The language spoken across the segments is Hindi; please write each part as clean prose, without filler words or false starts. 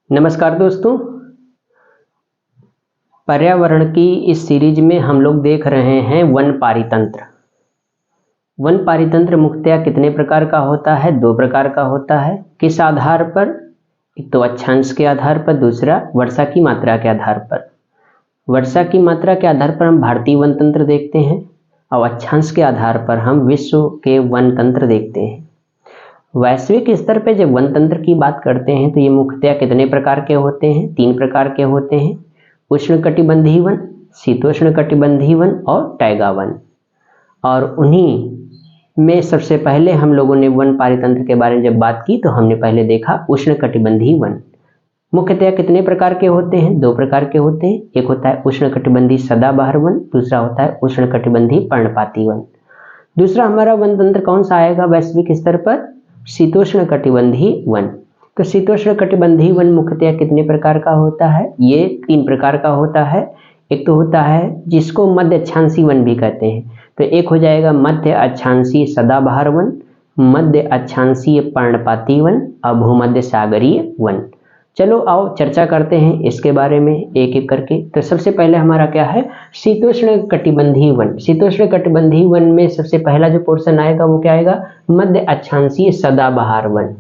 नमस्कार दोस्तों। पर्यावरण की इस सीरीज में हम लोग देख रहे हैं वन पारितंत्र। वन पारितंत्र मुख्यतः कितने प्रकार का होता है? 2 प्रकार का होता है। किस आधार पर? एक तो अक्षांश के आधार पर, दूसरा वर्षा की मात्रा के आधार पर। वर्षा की मात्रा के आधार पर हम भारतीय वन तंत्र देखते हैं और अक्षांश के आधार पर हम विश्व के वन तंत्र देखते हैं। वैश्विक स्तर पर जब वन तंत्र की बात करते हैं तो ये मुख्यतः कितने प्रकार के होते हैं? 3 प्रकार के होते हैं। उष्णकटिबंधीय वन, शीतोष्णकटिबंधीय वन और टैगा वन। और उन्हीं में सबसे पहले हम लोगों ने वन पारितंत्र के बारे में जब बात की तो हमने पहले देखा उष्णकटिबंधीय वन। मुख्यतः कितने प्रकार के होते हैं? 2 प्रकार के होते हैं। एक होता है उष्णकटिबंधीय सदाबहार वन, दूसरा होता है उष्णकटिबंधीय पर्णपाती वन। दूसरा हमारा वन तंत्र कौन सा आएगा वैश्विक स्तर पर? शीतोष्णकटिबंधीय वन। तो शीतोष्णकटिबंधीय वन मुख्यतः कितने प्रकार का होता है? ये 3 प्रकार का होता है। एक तो होता है जिसको मध्य अक्षांशीय वन भी कहते हैं, तो एक हो जाएगा मध्य अक्षांशीय सदाबहार वन, मध्य अक्षांशीय पर्णपाती वन और भूमध्य सागरीय वन। चलो आओ चर्चा करते हैं इसके बारे में एक एक करके। तो सबसे पहले हमारा क्या है? शीतोष्णकटिबंधीय वन। शीतोष्णकटिबंधीय वन में सबसे पहला जो पोर्शन आएगा वो क्या आएगा? मध्य अक्षांशीय सदाबहार वन।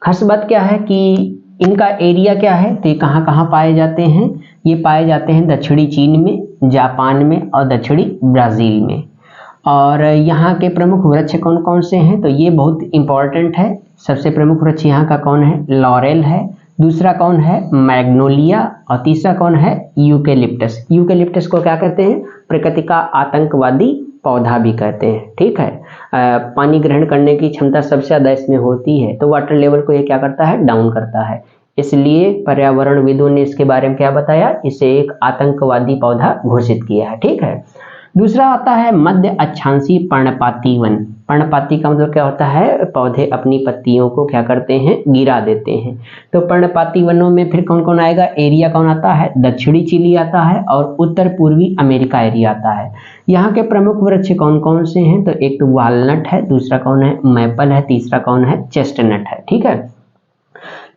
खास बात क्या है कि इनका एरिया क्या है? तो ये कहाँ कहाँ पाए जाते हैं? ये पाए जाते हैं दक्षिणी चीन में, जापान में और दक्षिणी ब्राज़ील में। और यहाँ के प्रमुख वृक्ष कौन कौन से हैं? तो ये बहुत इंपॉर्टेंट है। सबसे प्रमुख वृक्ष यहाँ का कौन है? लॉरेल है। दूसरा कौन है? मैग्नोलिया। और तीसरा कौन है? यूकेलिप्टस। यूकेलिप्टस को क्या कहते हैं? प्रकृति का आतंकवादी पौधा भी कहते हैं। ठीक है। पानी ग्रहण करने की क्षमता सबसे ज़्यादा इसमें होती है, तो वाटर लेवल को ये क्या करता है? डाउन करता है। इसलिए पर्यावरणविदों ने इसके बारे में क्या बताया? इसे एक आतंकवादी पौधा घोषित किया है। ठीक है। दूसरा आता है मध्य अक्षांशीय पर्णपाती वन। पर्णपाती का मतलब क्या होता है? पौधे अपनी पत्तियों को क्या करते हैं? गिरा देते हैं। तो पर्णपाती वनों में फिर कौन कौन आएगा? एरिया कौन आता है? दक्षिणी चिली आता है और उत्तर पूर्वी अमेरिका एरिया आता है। यहाँ के प्रमुख वृक्ष कौन कौन से हैं? तो एक तो वालनट है, दूसरा कौन है? मैपल है, तीसरा कौन है? चेस्टनट है। ठीक है।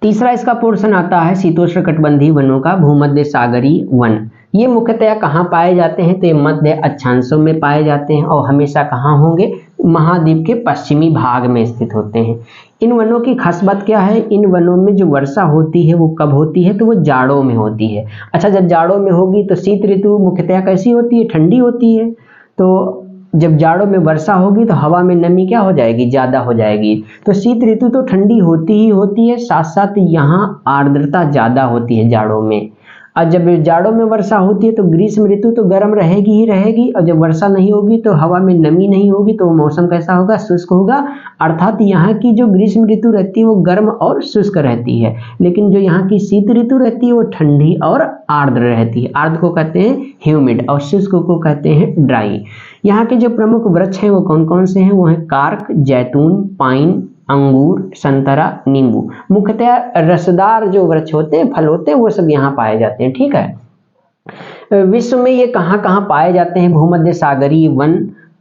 तीसरा इसका पोर्शन आता है शीतोष्णकटिबंधीय वनों का भूमध्य सागरीय वन। ये मुख्यतः कहाँ पाए जाते हैं? तो ये मध्य अक्षांशों में पाए जाते हैं और हमेशा कहाँ होंगे? महाद्वीप के पश्चिमी भाग में स्थित होते हैं। इन वनों की खास बात क्या है? इन वनों में जो वर्षा होती है वो कब होती है? तो वो जाड़ों में होती है। अच्छा, जब जाड़ों में होगी तो शीत ऋतु मुख्यतः कैसी होती है? ठंडी होती है। तो जब जाड़ों में वर्षा होगी तो हवा में नमी क्या हो जाएगी? ज़्यादा हो जाएगी। तो शीत ऋतु तो ठंडी होती ही होती है, साथ साथ यहाँ आर्द्रता ज़्यादा होती है जाड़ों में। और जब जाड़ों में वर्षा होती है तो ग्रीष्म ऋतु तो गर्म रहेगी ही रहेगी, और जब वर्षा नहीं होगी तो हवा में नमी नहीं होगी, तो मौसम कैसा होगा? शुष्क होगा। अर्थात यहाँ की जो ग्रीष्म ऋतु रहती है वो गर्म और शुष्क रहती है, लेकिन जो यहाँ की शीत ऋतु रहती है वो ठंडी और आर्द्र रहती है। आर्द्र को कहते हैं ह्यूमिड और शुष्क को कहते हैं ड्राई। यहाँ के जो प्रमुख वृक्ष हैं वो कौन कौन से हैं? वो हैं कार्क, जैतून, पाइन, अंगूर, संतरा, नींबू। मुख्यतः रसदार जो वृक्ष होते हैं, फल होते हैं, वो सब यहाँ पाए जाते हैं। ठीक है। विश्व में ये कहाँ कहाँ पाए जाते हैं भूमध्य सागरीय वन?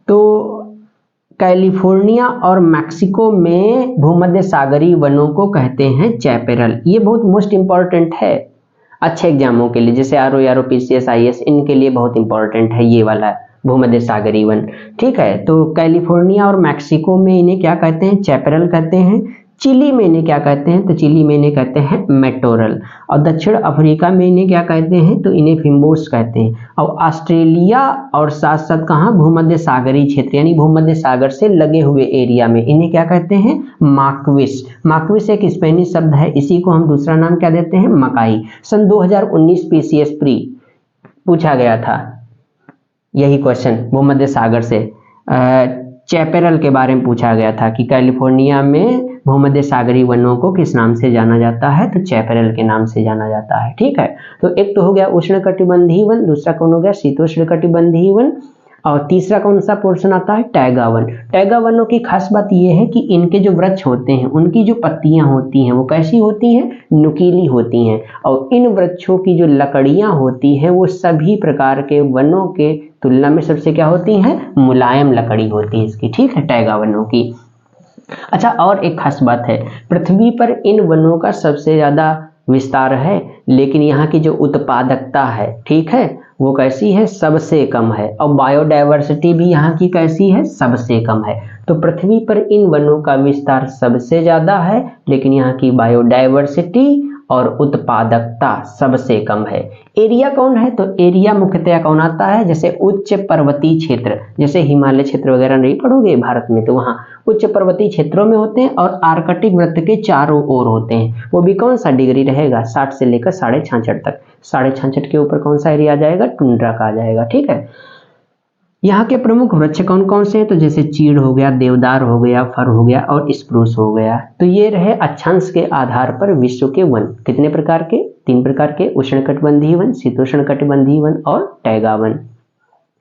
तो कैलिफोर्निया और मैक्सिको में भूमध्य सागरीय वनों को कहते हैं चैपेरल। ये बहुत मोस्ट इंपॉर्टेंट है अच्छे एग्जामों के लिए, जैसे आर ओ PCS IAS, इनके लिए बहुत इंपॉर्टेंट है ये वाला भूमध्य सागरीय वन। ठीक है। तो कैलिफोर्निया और मैक्सिको में इन्हें क्या कहते हैं? चैपेरल कहते हैं। चिली में इन्हें क्या कहते हैं? तो चिली में इन्हें कहते हैं मेटोरल। और दक्षिण अफ्रीका में इन्हें क्या कहते हैं? तो इन्हें फिम्बोस कहते हैं। और ऑस्ट्रेलिया और साथ साथ कहाँ? भूमध्य सागरीय क्षेत्र यानी भूमध्य सागर से लगे हुए एरिया में इन्हें क्या कहते हैं? मार्क्विस। मार्क्विस एक स्पेनिश शब्द है, इसी को हम दूसरा नाम क्या देते हैं? मकाई। सन 2019 PCS प्री पूछा गया था यही क्वेश्चन, भूमध्य सागर से चैपेरल के बारे में पूछा गया था कि कैलिफोर्निया में भूमध्य सागरीय वनों को किस नाम से जाना जाता है? तो चैपेरल के नाम से जाना जाता है। ठीक है। तो एक तो हो गया उष्णकटिबंधीय वन, दूसरा कौन हो गया? शीतोष्णकटिबंधीय वन, और तीसरा कौन सा पोर्शन आता है? Taiga one. टैगा वनों की खास बात यह है कि इनके जो वृक्ष होते हैं उनकी जो पत्तियां होती हैं वो कैसी होती हैं? नुकीली होती हैं। और इन वृक्षों की जो लकड़ियां होती हैं वो सभी प्रकार के वनों के तुलना में सबसे क्या होती हैं? मुलायम लकड़ी होती है इसकी। ठीक है, टैगा वनों की। अच्छा, और एक खास बात है, पृथ्वी पर इन वनों का सबसे ज़्यादा विस्तार है, लेकिन यहाँ की जो उत्पादकता है, ठीक है, वो कैसी है, सबसे कम है। और बायोडायवर्सिटी भी यहाँ की कैसी है, सबसे कम है। तो पृथ्वी पर इन वनों का विस्तार सबसे ज्यादा है, लेकिन यहाँ की बायोडायवर्सिटी और उत्पादकता सबसे कम है। एरिया कौन है, तो एरिया मुख्यतया कौन आता है, जैसे उच्च पर्वतीय क्षेत्र, जैसे हिमालय क्षेत्र वगैरह नहीं पढ़ोगे भारत में, तो वहाँ उच्च पर्वतीय क्षेत्रों में होते हैं और आर्कटिक वृत्त के चारों ओर होते हैं। वो भी कौन सा डिग्री रहेगा, 60 से लेकर 66.5 तक। 66.5 के ऊपर कौन सा एरिया आ जाएगा, टुंड्रा का आ जाएगा, ठीक है। यहाँ के प्रमुख वृक्ष कौन कौन से हैं, तो जैसे चीड़ हो गया, देवदार हो गया, फर हो गया और स्प्रूस हो गया। तो ये रहे अक्षांश के आधार पर विश्व के वन। कितने प्रकार के, 3 प्रकार के, उष्णकटिबंधीय वन, शीतोष्णकटिबंधीय वन और टैगा वन,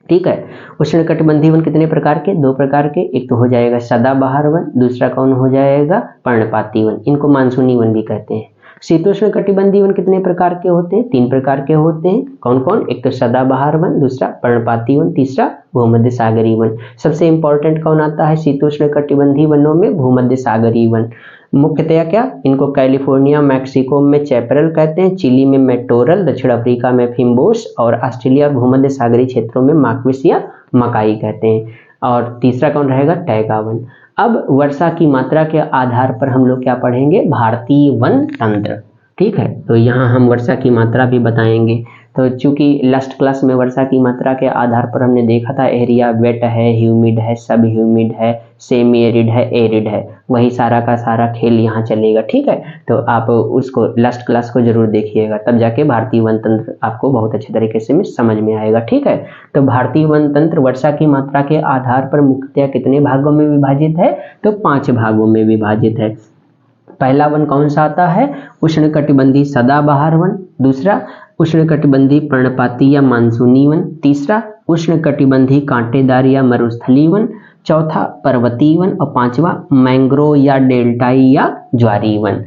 ठीक है। उष्णकटिबंधीय वन कितने प्रकार के, 2 प्रकार के, एक तो हो जाएगा सदाबहार वन, दूसरा कौन हो जाएगा, पर्णपाती वन, इनको मानसूनी वन भी कहते हैं। शीतोष्ण कटिबंधीय वन कितने प्रकार के होते हैं, 3 प्रकार के होते हैं। कौन कौन, एक तो सदाबहार वन, दूसरा पर्णपाती वन, तीसरा भूमध्य सागरीय वन। सबसे इंपॉर्टेंट कौन आता है शीतोष्ण कटिबंधीय वनों में, भूमध्य सागरीय वन। मुख्यतया क्या, इनको कैलिफोर्निया मैक्सिको में चैपरल कहते हैं, चिली में मेटोरल, दक्षिण अफ्रीका में फिम्बोस और ऑस्ट्रेलिया भूमध्य सागरीय क्षेत्रों में मार्क्विस या मकाई कहते हैं। और तीसरा कौन रहेगा, टैगा वन। अब वर्षा की मात्रा के आधार पर हम लोग क्या पढ़ेंगे, भारतीय वन तंत्र, ठीक है। तो यहाँ हम वर्षा की मात्रा भी बताएंगे। तो चूंकि लास्ट क्लास में वर्षा की मात्रा के आधार पर हमने देखा था एरिया वेट है, ह्यूमिड है, सब ह्यूमिड है, सेमी एरिड है, एरिड है, वही सारा का सारा खेल यहाँ चलेगा, ठीक है। तो आप उसको लास्ट क्लास को जरूर देखिएगा, तब जाके भारतीय वन तंत्र आपको बहुत अच्छे तरीके से समझ में आएगा, ठीक है। तो भारतीय वन तंत्र वर्षा की मात्रा के आधार पर मुख्यतः कितने भागों में विभाजित है, तो 5 भागों में विभाजित है। पहला वन कौन सा आता है, उष्णकटिबंधीय सदाबहार वन, दूसरा उष्णकटिबंधीय पर्णपाती या मानसूनी वन, तीसरा उष्णकटिबंधीय कांटेदार या मरुस्थलीय वन, चौथा पर्वतीय वन और पांचवा मैंग्रोव या डेल्टाई या ज्वारीय वन।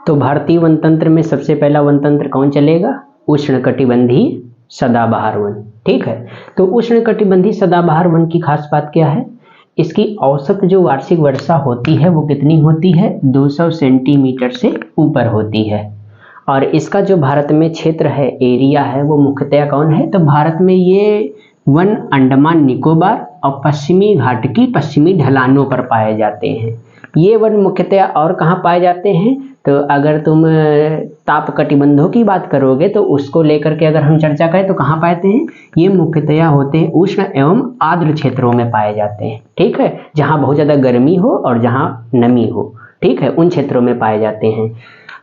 तो भारतीय वन तंत्र में सबसे पहला वन तंत्र कौन चलेगा, उष्णकटिबंधीय सदाबहार वन, ठीक है। तो उष्णकटिबंधीय सदाबहार वन की खास बात क्या है, इसकी औसत जो वार्षिक वर्षा होती है वो कितनी होती है, 200 सेंटीमीटर से ऊपर होती है। और इसका जो भारत में क्षेत्र है, एरिया है, वो मुख्यतया कौन है, तो भारत में ये वन अंडमान निकोबार और पश्चिमी घाट की पश्चिमी ढलानों पर पाए जाते हैं। ये वन मुख्यतया और कहाँ पाए जाते हैं, तो अगर तुम ताप कटिबंधों की बात करोगे तो उसको लेकर के अगर हम चर्चा करें तो कहाँ पाते हैं, ये मुख्यतया होते हैं उष्ण एवं आर्द्र क्षेत्रों में पाए जाते हैं, ठीक है। जहाँ बहुत ज़्यादा गर्मी हो और जहाँ नमी हो, ठीक है, उन क्षेत्रों में पाए जाते हैं।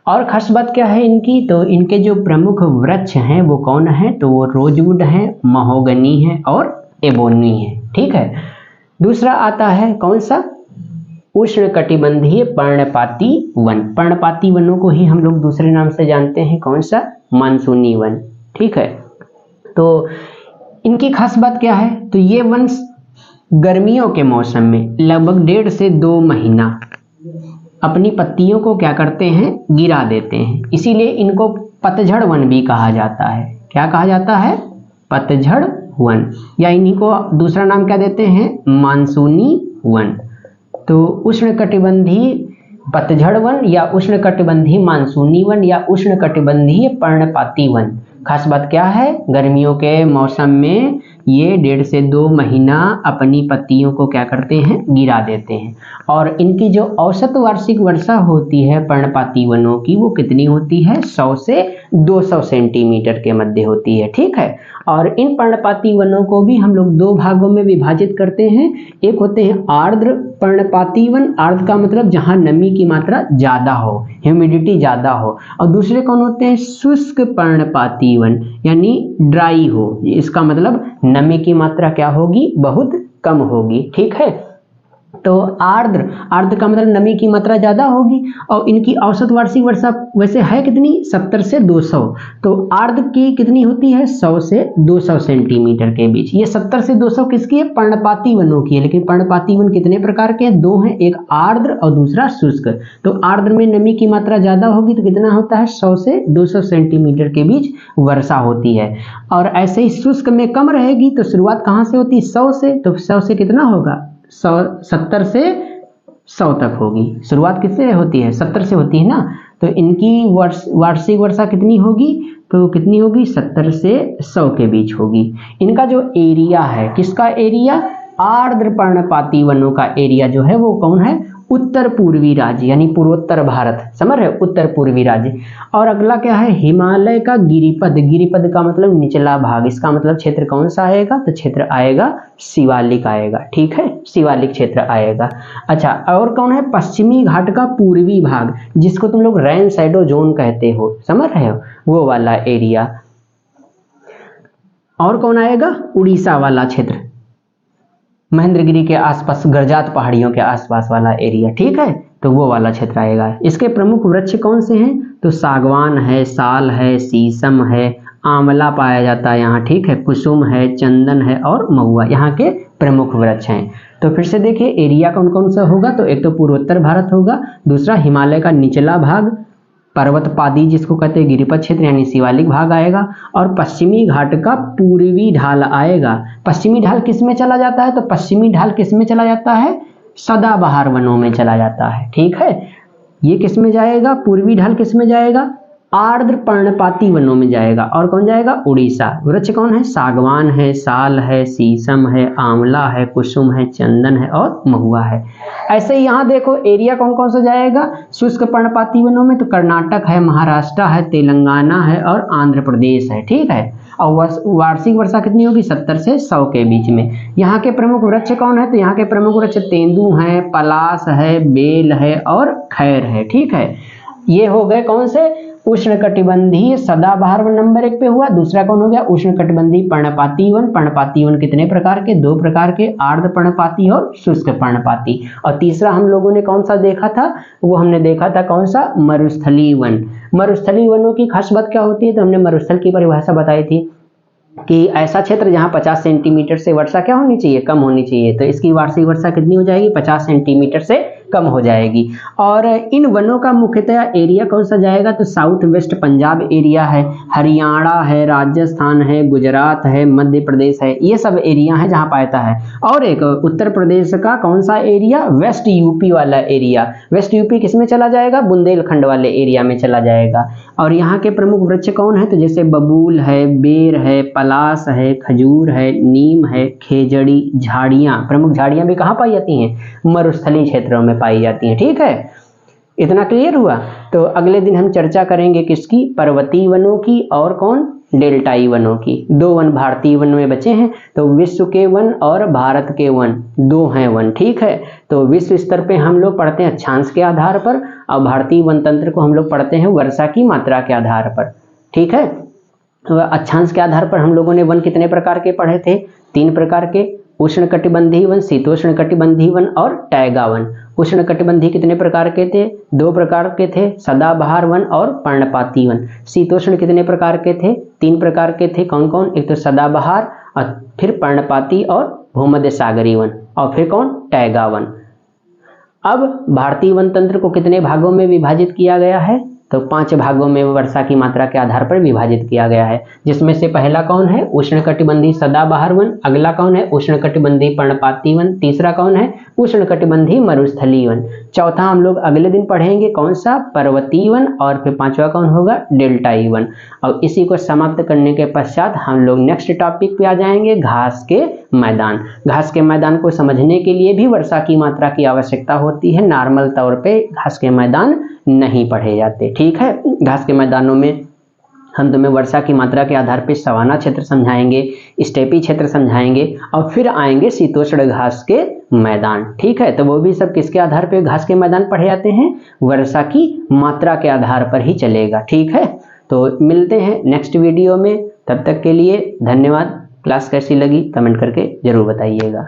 और खास बात क्या है इनकी, तो इनके जो प्रमुख वृक्ष हैं वो कौन है, तो वो रोजवुड है, महोगनी है और एबोनी है, ठीक है। दूसरा आता है कौन सा, उष्णकटिबंधीय पर्णपाती वन। पर्णपाती वनों को ही हम लोग दूसरे नाम से जानते हैं, कौन सा, मानसूनी वन, ठीक है। तो इनकी खास बात क्या है, तो ये वन गर्मियों के मौसम में लगभग 1.5 से 2 महीना अपनी पत्तियों को क्या करते हैं, गिरा देते हैं, इसीलिए इनको पतझड़ वन भी कहा जाता है। क्या कहा जाता है, पतझड़ वन, या इन्हीं को दूसरा नाम क्या देते हैं, मानसूनी वन। तो उष्णकटिबंधीय पतझड़ वन या उष्णकटिबंधीय मानसूनी वन या उष्णकटिबंधीय पर्णपाती वन। खास बात क्या है, गर्मियों के मौसम में ये 1.5 से 2 महीना अपनी पत्तियों को क्या करते हैं, गिरा देते हैं। और इनकी जो औसत वार्षिक वर्षा होती है पर्णपाती वनों की, वो कितनी होती है, 100 से 200 सेंटीमीटर के मध्य होती है, ठीक है। और इन पर्णपाती वनों को भी हम लोग 2 भागों में विभाजित करते हैं। एक होते हैं आर्द्र पर्णपाती वन, आर्द्र का मतलब जहाँ नमी की मात्रा ज़्यादा हो, ह्यूमिडिटी ज़्यादा हो, और दूसरे कौन होते हैं, शुष्क पर्णपाती वन, यानी ड्राई हो, इसका मतलब नमी की मात्रा क्या होगी, बहुत कम होगी, ठीक है। तो आर्द्र का मतलब नमी की मात्रा ज़्यादा होगी और इनकी औसत वार्षिक वर्षा वैसे है कितनी, 70 से 200। तो आर्द्र की कितनी होती है, 100 से 200 सेंटीमीटर के बीच। ये 70 से 200 किसकी है, पर्णपाती वनों की है। लेकिन पर्णपाती वन कितने प्रकार के हैं, 2 हैं, एक आर्द्र और दूसरा शुष्क। तो आर्द्र में नमी की मात्रा ज़्यादा होगी तो कितना होता है, 100 से 200 सेंटीमीटर के बीच वर्षा होती है। और ऐसे ही शुष्क में कम रहेगी तो शुरुआत कहाँ से होती है, 100 से। तो 100 से कितना होगा, 70 से 100 तक होगी। शुरुआत किससे होती है, 70 से होती है ना। तो इनकी वार्षिक वर्षा कितनी होगी, तो कितनी होगी 70 से 100 के बीच होगी। इनका जो एरिया है, किसका एरिया, आर्द्र पर्णपाती वनों का एरिया जो है वो कौन है, उत्तर पूर्वी राज्य यानी पूर्वोत्तर भारत, समझ रहे हो, उत्तर पूर्वी राज्य। और अगला क्या है, हिमालय का गिरिपद, गिरिपद का मतलब निचला भाग, इसका मतलब क्षेत्र कौन सा आएगा, तो क्षेत्र आएगा शिवालिक आएगा, ठीक है, शिवालिक क्षेत्र आएगा। अच्छा, और कौन है, पश्चिमी घाट का पूर्वी भाग, जिसको तुम लोग रेन शैडो जोन कहते हो, समझ रहे हो, वो वाला एरिया। और कौन आएगा, उड़ीसा वाला क्षेत्र, महेंद्रगिरी के आसपास, गरजात पहाड़ियों के आसपास वाला एरिया, ठीक है, तो वो वाला क्षेत्र आएगा। इसके प्रमुख वृक्ष कौन से हैं, तो सागवान है, साल है, शीशम है, आंवला पाया जाता है यहाँ, ठीक है, कुसुम है, चंदन है और महुआ यहाँ के प्रमुख वृक्ष हैं। तो फिर से देखिए एरिया कौन कौन सा होगा, तो एक तो पूर्वोत्तर भारत होगा, दूसरा हिमालय का निचला भाग, पर्वत पादी जिसको कहते हैं गिरिपद क्षेत्र यानी शिवालिक भाग आएगा, और पश्चिमी घाट का पूर्वी ढाल आएगा। पश्चिमी ढाल किस में चला जाता है, तो पश्चिमी ढाल किस में चला जाता है, सदाबहार वनों में चला जाता है, ठीक है। ये किस में जाएगा, पूर्वी ढाल किस में जाएगा, आर्द्र पर्णपाती वनों में जाएगा। और कौन जाएगा, उड़ीसा। वृक्ष कौन है, सागवान है, साल है, शीशम है, आंवला है, कुसुम है, चंदन है और महुआ है। ऐसे ही यहाँ देखो एरिया कौन कौन सा जाएगा, शुष्क पर्णपाती वनों में तो कर्नाटक है, महाराष्ट्र है, तेलंगाना है और आंध्र प्रदेश है, ठीक है। और वार्षिक वर्षा कितनी होगी, 70 से 100 के बीच में। यहाँ के प्रमुख वृक्ष कौन है, तो यहाँ के प्रमुख वृक्ष तेंदू है, पलास है, बेल है और खैर है, ठीक है। ये हो गए कौन से, उष्णकटिबंधीय सदाबहार वन नंबर 1 पे हुआ। दूसरा कौन हो गया, उष्णकटिबंधीय पर्णपाती वन। पर्णपाती वन कितने प्रकार के, 2 प्रकार के, आर्द्र पर्णपाती और शुष्क पर्णपाती। और तीसरा हम लोगों ने कौन सा देखा था, वो हमने देखा था कौन सा, मरुस्थलीय वन। मरुस्थलीय वनों की खास बात क्या होती है, तो हमने मरुस्थल की परिभाषा बताई थी कि ऐसा क्षेत्र जहां 50 सेंटीमीटर से वर्षा क्या होनी चाहिए, कम होनी चाहिए। तो इसकी वार्षिक वर्षा कितनी हो जाएगी, 50 सेंटीमीटर से कम हो जाएगी। और इन वनों का मुख्यतः एरिया कौन सा जाएगा, तो साउथ वेस्ट पंजाब एरिया है, हरियाणा है, राजस्थान है, गुजरात है, मध्य प्रदेश है, ये सब एरिया है जहां पाता है। और एक उत्तर प्रदेश का कौन सा एरिया, वेस्ट यूपी वाला एरिया। वेस्ट यूपी किस में चला जाएगा, बुंदेलखंड वाले एरिया में चला जाएगा। और यहाँ के प्रमुख वृक्ष कौन है, तो जैसे बबूल है, बेर है, पलास है, खजूर है, नीम है, खेजड़ी, झाड़ियाँ। प्रमुख झाड़ियाँ भी कहाँ पाई जाती हैं, मरुस्थलीय क्षेत्रों में पाई जाती हैं, ठीक है। इतना क्लियर हुआ। तो अगले दिन हम चर्चा करेंगे किसकी, पर्वतीय वनों की और कौन, डेल्टाई वनों की। 2 वन भारतीय वन में बचे हैं, तो विश्व के वन और भारत के वन 2 हैं वन, ठीक है। तो विश्व स्तर पे हम लोग पढ़ते हैं अक्षांश के आधार पर, और भारतीय वन तंत्र को हम लोग पढ़ते हैं वर्षा की मात्रा के आधार पर, ठीक है। तो अक्षांश के आधार पर हम लोगों ने वन कितने प्रकार के पढ़े थे, 3 प्रकार के, उष्णकटिबंधीय वन, शीतोष्णकटिबंधीय वन और टैगा वन। उष्णकटिबंधीय कितने प्रकार के थे, 2 प्रकार के थे, सदाबहार वन और पर्णपाती वन। शीतोष्ण कितने प्रकार के थे, 3 प्रकार के थे, कौन कौन, एक तो सदाबहार और फिर पर्णपाती और भूमध्य सागरीय वन, और फिर कौन, टैगा वन। अब भारतीय वन तंत्र को कितने भागों में विभाजित किया गया है, तो 5 भागों में वर्षा की मात्रा के आधार पर विभाजित किया गया है, जिसमें से पहला कौन है, उष्णकटिबंधीय सदाबहार वन। अगला कौन है, उष्णकटिबंधीय पर्णपाती वन। तीसरा कौन है, उष्णकटिबंधीय मरुस्थलीय वन। चौथा हम लोग अगले दिन पढ़ेंगे कौन सा, पर्वतीय वन। और फिर 5वां कौन होगा, डेल्टाई वन। और इसी को समाप्त करने के पश्चात हम लोग नेक्स्ट टॉपिक पे आ जाएंगे, घास के मैदान। घास के मैदान को समझने के लिए भी वर्षा की मात्रा की आवश्यकता होती है, नॉर्मल तौर पे घास के मैदान नहीं पढ़े जाते, ठीक है। घास के मैदानों में हम तुम्हें वर्षा की मात्रा के आधार पर सवाना क्षेत्र समझाएंगे, स्टेपी क्षेत्र समझाएंगे, और फिर आएंगे शीतोष्ण घास के मैदान, ठीक है। तो वो भी सब किसके आधार पर घास के मैदान पढ़े जाते हैं, वर्षा की मात्रा के आधार पर ही चलेगा, ठीक है। तो मिलते हैं नेक्स्ट वीडियो में, तब तक के लिए धन्यवाद। क्लास कैसी लगी कमेंट करके जरूर बताइएगा।